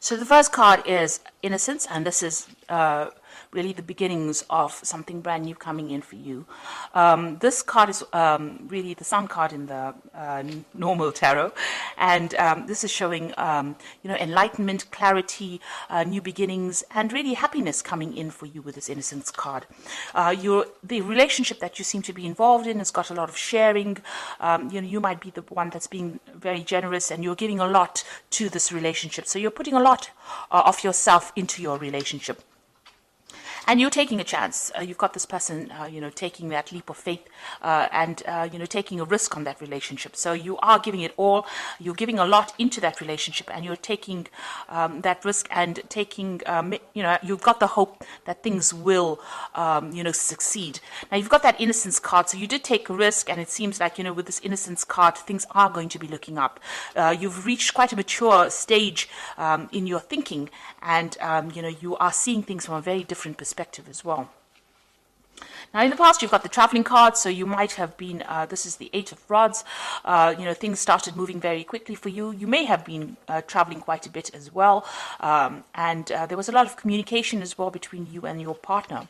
So the first card is Innocence, and this is really the beginnings of something brand new coming in for you. This card is really the Sun card in the normal tarot, and this is showing enlightenment, clarity, new beginnings, and really happiness coming in for you with this Innocence card. The relationship that you seem to be involved in has got a lot of sharing. You might be the one that's being very generous, and you're giving a lot to this relationship. So you're putting a lot of yourself into your relationship. And you're taking a chance. You've got this person, taking that leap of faith and taking a risk on that relationship. So you are giving it all. You're giving a lot into that relationship, and you're taking that risk and taking, you've got the hope that things will, succeed. Now, you've got that Innocence card. So you did take a risk, and it seems like, with this Innocence card, things are going to be looking up. You've reached quite a mature stage in your thinking, and, you are seeing things from a very different perspective as well. Now, in the past, you've got the traveling card, so you might have been, this is the Eight of Rods, things started moving very quickly for you. You may have been traveling quite a bit as well, and there was a lot of communication as well between you and your partner.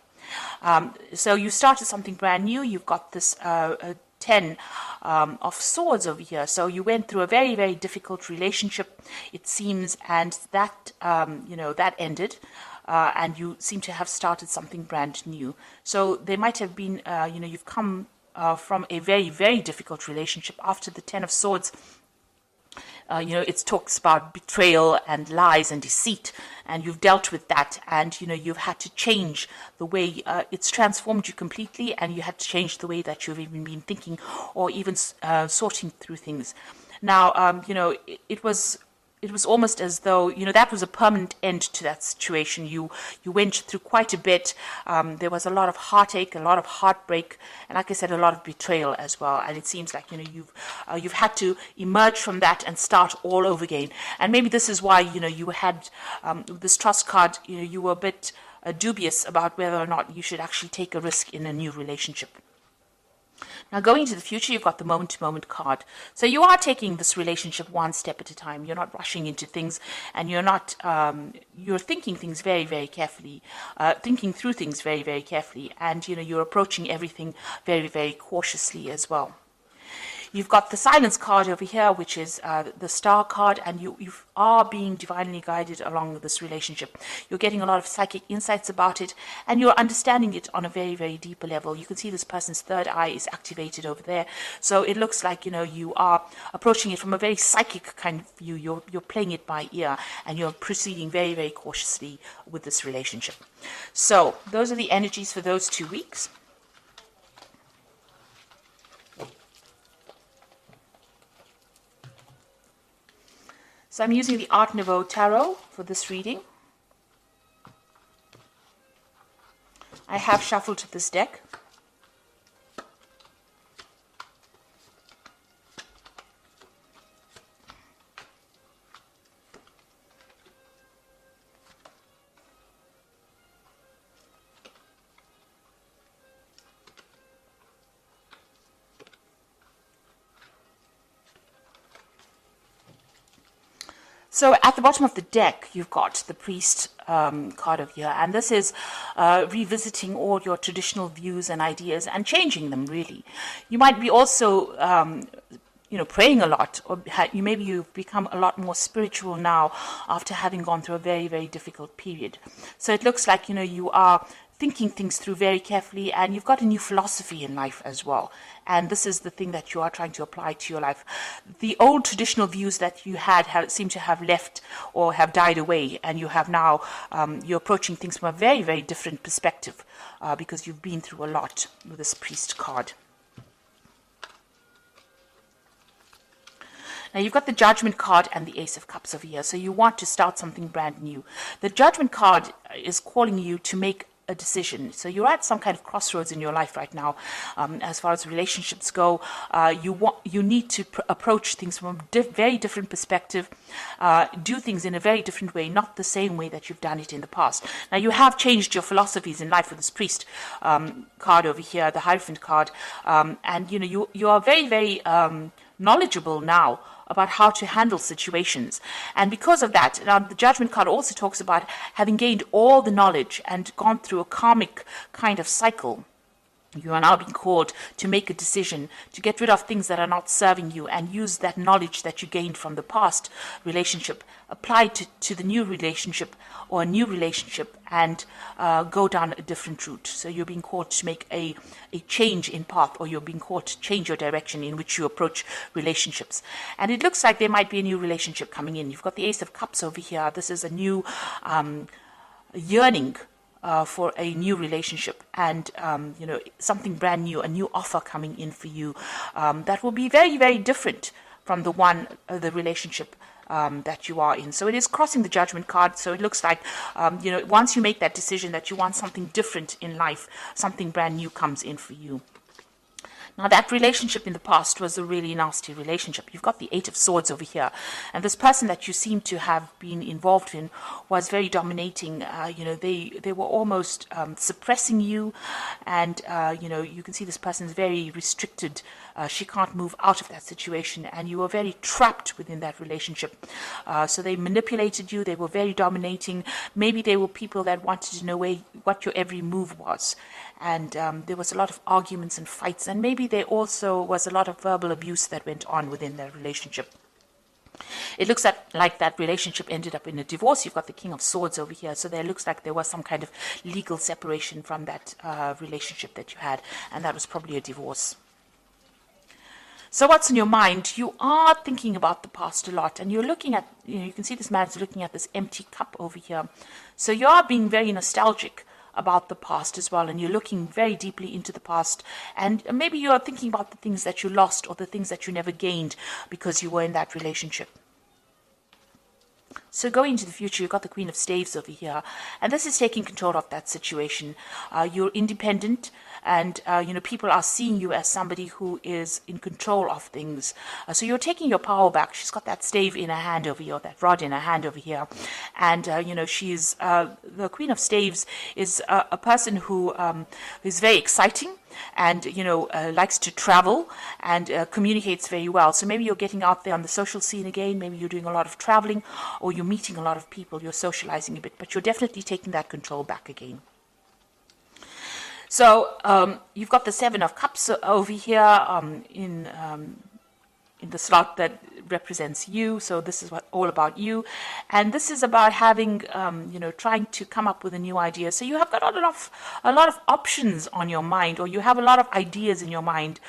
So you started something brand new. You've got this 10 of Swords over here. So you went through a very, very difficult relationship, it seems, and that, that ended. And you seem to have started something brand new. So there might have been, you've come from a very, very difficult relationship. After the 10 of Swords, it talks about betrayal and lies and deceit, and you've dealt with that, and, you've had to change the way it's transformed you completely, and you had to change the way that you've even been thinking or even sorting through things. Now, it was almost as though, that was a permanent end to that situation. You went through quite a bit. There was a lot of heartache, a lot of heartbreak, and like I said, a lot of betrayal as well. And it seems like, you've had to emerge from that and start all over again. And maybe this is why, you had this Trust card, you were a bit dubious about whether or not you should actually take a risk in a new relationship. Now, going into the future, you've got the moment-to-moment card. So you are taking this relationship one step at a time. You're not rushing into things, and you're not, you're thinking things very, very carefully, thinking through things very, very carefully, and, you're approaching everything very, very cautiously as well. You've got the Silence card over here, which is the Star card, and you are being divinely guided along this relationship. You're getting a lot of psychic insights about it, and you're understanding it on a very, very deeper level. You can see this person's third eye is activated over there. So it looks like, you are approaching it from a very psychic kind of view. You're playing it by ear, and you're proceeding very, very cautiously with this relationship. So those are the energies for those 2 weeks. So I'm using the Art Nouveau Tarot for this reading. I have shuffled this deck. So at the bottom of the deck, you've got the Priest card over here, and this is revisiting all your traditional views and ideas and changing them, really. You might be also, praying a lot, or maybe you've become a lot more spiritual now after having gone through a very, very difficult period. So it looks like, you are thinking things through very carefully, and you've got a new philosophy in life as well. And this is the thing that you are trying to apply to your life. The old traditional views that you had seem to have left or have died away, and you have now, you're approaching things from a very, very different perspective because you've been through a lot with this Priest card. Now, you've got the Judgment card and the Ace of Cups over here, so you want to start something brand new. The Judgment card is calling you to make a decision. So you're at some kind of crossroads in your life right now. As far as relationships go, you need to approach things from a very different perspective, do things in a very different way, not the same way that you've done it in the past. Now, you have changed your philosophies in life with this Priest card over here, the Hierophant card, and you are very, very knowledgeable now about how to handle situations. And because of that, now the Judgment card also talks about having gained all the knowledge and gone through a karmic kind of cycle. You are now being called to make a decision, to get rid of things that are not serving you and use that knowledge that you gained from the past relationship, apply to the new relationship or a new relationship, and go down a different route. So you're being called to make a change in path, or you're being called to change your direction in which you approach relationships. And it looks like there might be a new relationship coming in. You've got the Ace of Cups over here. This is a new yearning for a new relationship, and something brand new, a new offer coming in for you that will be very, very different from the relationship that you are in. So it is crossing the Judgment card. So it looks like once you make that decision that you want something different in life, something brand new comes in for you. Now, that relationship in the past was a really nasty relationship. You've got the Eight of Swords over here. And this person that you seem to have been involved in was very dominating. They were almost suppressing you. And, you can see this person is very restricted. She can't move out of that situation. And you were very trapped within that relationship. So they manipulated you. They were very dominating. Maybe they were people that wanted to know what your every move was. And there was a lot of arguments and fights, and maybe there also was a lot of verbal abuse that went on within their relationship. It looks like that relationship ended up in a divorce. You've got the King of Swords over here, so there looks like there was some kind of legal separation from that relationship that you had, and that was probably a divorce. So what's in your mind? You are thinking about the past a lot, and you're looking at, you can see this man's looking at this empty cup over here. So you are being very nostalgic about the past as well, and you're looking very deeply into the past, and maybe you are thinking about the things that you lost or the things that you never gained because you were in that relationship. So going into the future, you've got the Queen of Staves over here, and this is taking control of that situation. You're independent, and people are seeing you as somebody who is in control of things. So you're taking your power back. She's got that stave in her hand over here, that rod in her hand over here, and she's the Queen of Staves is a person who is very exciting, and likes to travel and communicates very well. So maybe you're getting out there on the social scene again, maybe you're doing a lot of traveling, or you're meeting a lot of people, you're socializing a bit, but you're definitely taking that control back again. So you've got the Seven of Cups over here in the slot that represents you. So this is all about you, and this is about having trying to come up with a new idea. So you have got a lot of options on your mind, or you have a lot of ideas in your mind.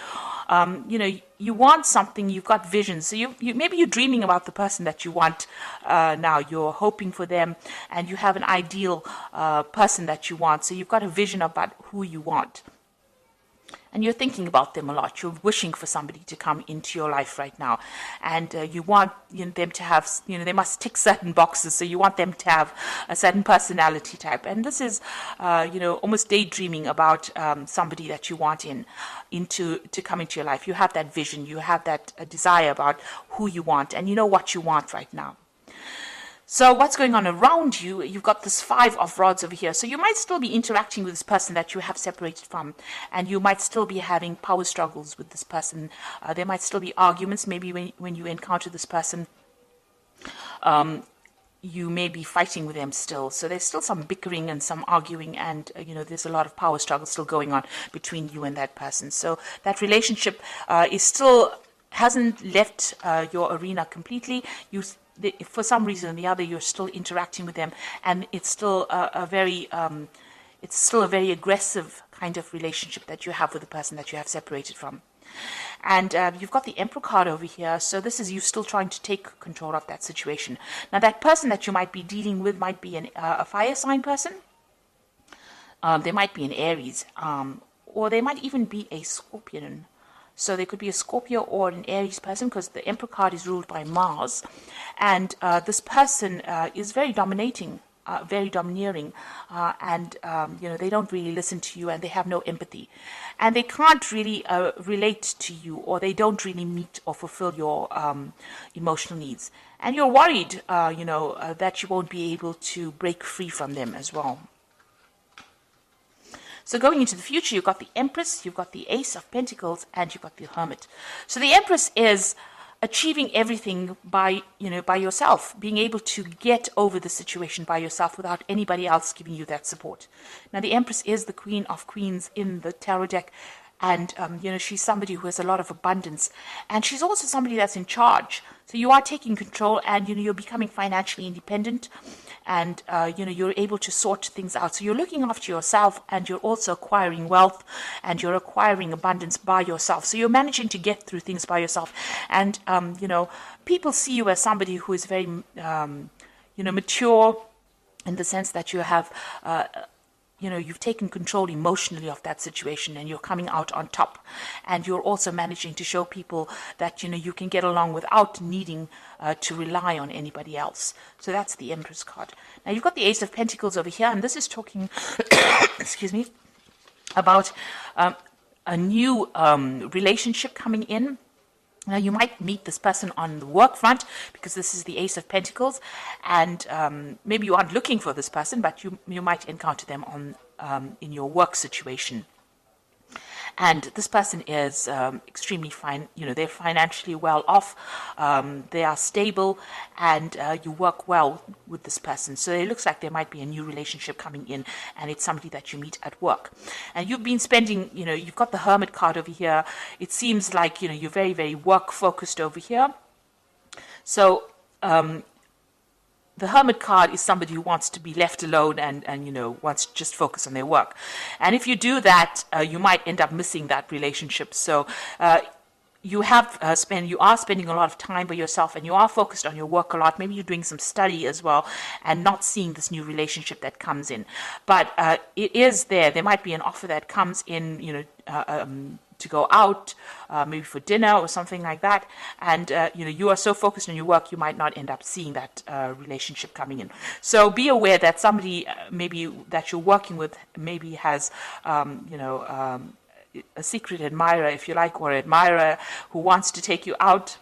You want something, you've got visions. So you maybe you're dreaming about the person that you want now. You're hoping for them, and you have an ideal person that you want. So you've got a vision about who you want. And you're thinking about them a lot. You're wishing for somebody to come into your life right now. And you want them to have, they must tick certain boxes. So you want them to have a certain personality type. And this is, almost daydreaming about somebody that you want to come into your life. You have that vision. You have that desire about who you want. And you know what you want right now. So what's going on around you? You've got this Five of Rods over here. So you might still be interacting with this person that you have separated from, and you might still be having power struggles with this person. There might still be arguments. Maybe when you encounter this person, you may be fighting with them still. So there's still some bickering and some arguing, and there's a lot of power struggle still going on between you and that person. So that relationship is still hasn't left your arena completely. For some reason or the other, you're still interacting with them, and it's still a very aggressive kind of relationship that you have with the person that you have separated from. And you've got the Emperor card over here, so this is you still trying to take control of that situation. Now, that person that you might be dealing with might be a fire sign person. They might be an Aries, or they might even be a Scorpion. So there could be a Scorpio or an Aries person, because the Emperor card is ruled by Mars. And this person is very dominating, very domineering. And they don't really listen to you, and they have no empathy. And they can't really relate to you, or they don't really meet or fulfill your emotional needs. And you're worried, that you won't be able to break free from them as well. So going into the future, you've got the Empress, you've got the Ace of Pentacles, and you've got the Hermit. So the Empress is achieving everything by yourself, being able to get over the situation by yourself without anybody else giving you that support. Now, the Empress is the Queen of Queens in the tarot deck, and she's somebody who has a lot of abundance, and she's also somebody that's in charge. So you are taking control, and you're becoming financially independent, and you're able to sort things out. So you're looking after yourself, and you're also acquiring wealth, and you're acquiring abundance by yourself. So you're managing to get through things by yourself, and people see you as somebody who is very mature, in the sense that you have you've taken control emotionally of that situation, and you're coming out on top. And you're also managing to show people that, you can get along without needing to rely on anybody else. So that's the Empress card. Now, you've got the Ace of Pentacles over here, and this is talking, excuse me, about a new relationship coming in. Now, you might meet this person on the work front, because this is the Ace of Pentacles, and maybe you aren't looking for this person, but you might encounter them on in your work situation. And this person is extremely fine. They're financially well off. They are stable, and you work well with this person. So it looks like there might be a new relationship coming in, and it's somebody that you meet at work. And you've been spending, you've got the Hermit card over here. It seems like, you're very, very work focused over here. So, the Hermit card is somebody who wants to be left alone and wants to just focus on their work. And if you do that, you might end up missing that relationship. So you are spending a lot of time by yourself, and you are focused on your work a lot. Maybe you're doing some study as well, and not seeing this new relationship that comes in. But it is there. There might be an offer that comes in, to go out, maybe for dinner or something like that, and you are so focused on your work, you might not end up seeing that relationship coming in. So be aware that somebody maybe that you're working with maybe has a secret admirer, if you like, or admirer who wants to take you out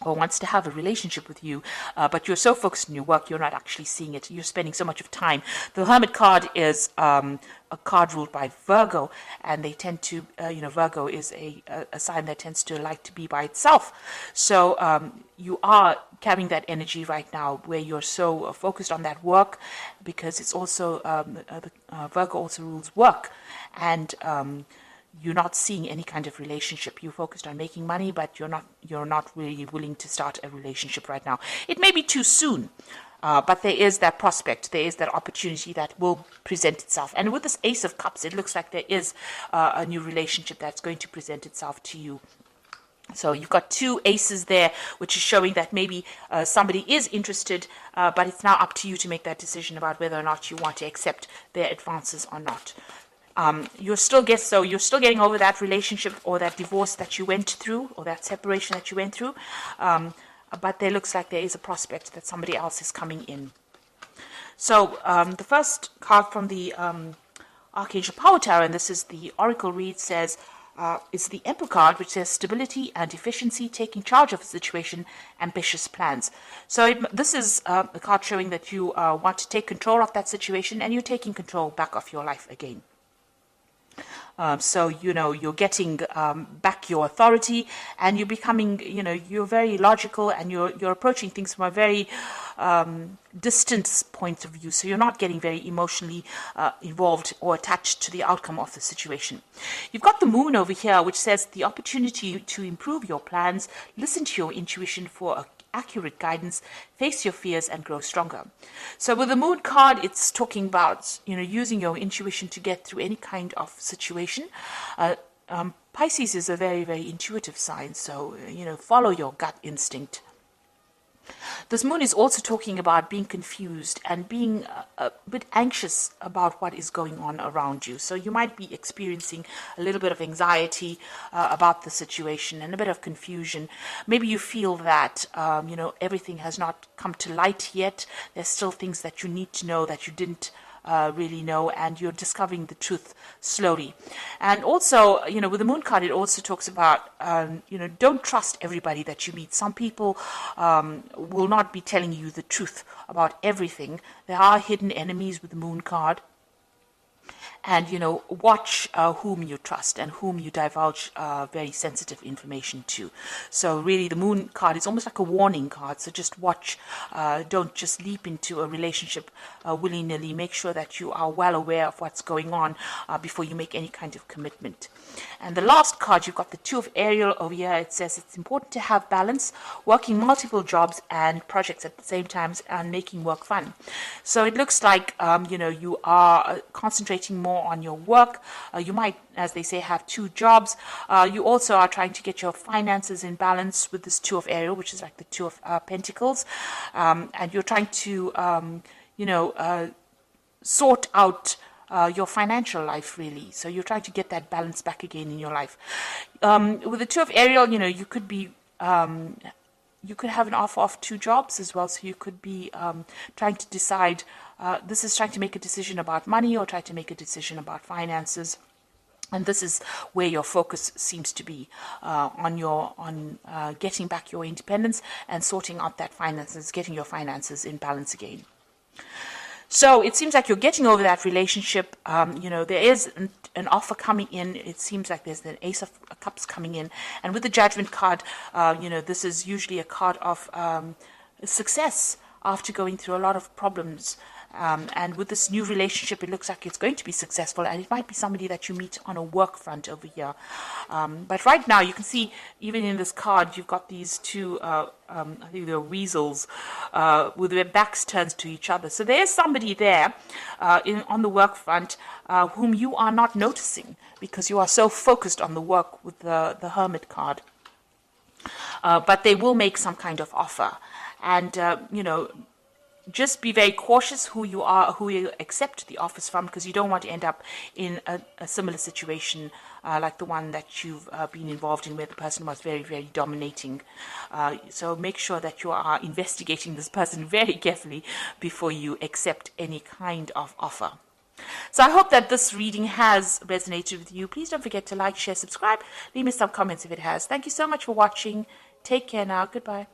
or wants to have a relationship with you, but you're so focused on your work, you're not actually seeing it. You're spending so much of time. The Hermit card is a card ruled by Virgo, and they tend to, Virgo is a sign that tends to like to be by itself. So you are carrying that energy right now, where you're so focused on that work, because it's also, Virgo also rules work, and you're not seeing any kind of relationship. You're focused on making money, but you're not really willing to start a relationship right now. It may be too soon, but there is that prospect, there is that opportunity that will present itself. And with this Ace of Cups, it looks like there is a new relationship that's going to present itself to you. So you've got two aces there, which is showing that maybe somebody is interested, but it's now up to you to make that decision about whether or not you want to accept their advances or not. You're still getting over that relationship or that divorce that you went through, or that separation that you went through, but there looks like there is a prospect that somebody else is coming in. So the first card from the Archangel Power Tower, and this is the Oracle read, says it's the Emperor card, which says stability and efficiency, taking charge of a situation, ambitious plans. So this is a card showing that you want to take control of that situation, and you're taking control back of your life again. So, you're getting back your authority, and you're becoming, you're very logical, and you're approaching things from a very distant point of view. So you're not getting very emotionally involved or attached to the outcome of the situation. You've got the Moon over here, which says the opportunity to improve your plans, listen to your intuition for accurate guidance, face your fears, and grow stronger. So with the Moon card, it's talking about using your intuition to get through any kind of situation. Pisces is a very, very intuitive sign, so follow your gut instinct. This Moon is also talking about being confused and being a bit anxious about what is going on around you. So you might be experiencing a little bit of anxiety about the situation and a bit of confusion. Maybe you feel that, everything has not come to light yet. There's still things that you need to know that you didn't really know, and you're discovering the truth slowly. And also, with the Moon card, it also talks about, don't trust everybody that you meet. Some people will not be telling you the truth about everything. There are hidden enemies with the Moon card. And watch whom you trust and whom you divulge very sensitive information to. So really the Moon card is almost like a warning card, so just watch. Don't just leap into a relationship willy-nilly. Make sure that you are well aware of what's going on before you make any kind of commitment. And the last card, you've got the Two of Ariel over here. It says it's important to have balance, working multiple jobs and projects at the same time, and making work fun. So it looks like you are concentrating more on your work. You might, as they say, have two jobs. You also are trying to get your finances in balance with this Two of Ariel, which is like the Two of Pentacles, and you're trying to sort out your financial life, really. So you're trying to get that balance back again in your life. With the Two of Ariel, you could be you could have an offer of two jobs as well. So you could be trying to decide, this is trying to make a decision about money or try to make a decision about finances. And this is where your focus seems to be, on getting back your independence and sorting out that finances, getting your finances in balance again. So it seems like you're getting over that relationship. There is an offer coming in. It seems like there's an Ace of Cups coming in. And with the Judgment card, this is usually a card of success after going through a lot of problems. And with this new relationship, it looks like it's going to be successful, and it might be somebody that you meet on a work front over here. But right now, you can see, even in this card, you've got these two, I think they're weasels, with their backs turned to each other. So there's somebody there on the work front whom you are not noticing because you are so focused on the work with the Hermit card. But they will make some kind of offer. And, just be very cautious who you accept the offers from, because you don't want to end up in a similar situation like the one that you've been involved in, where the person was very, very dominating. So make sure that you are investigating this person very carefully before you accept any kind of offer. So I hope that this reading has resonated with you. Please don't forget to like, share, subscribe. Leave me some comments if it has. Thank you so much for watching. Take care now. Goodbye.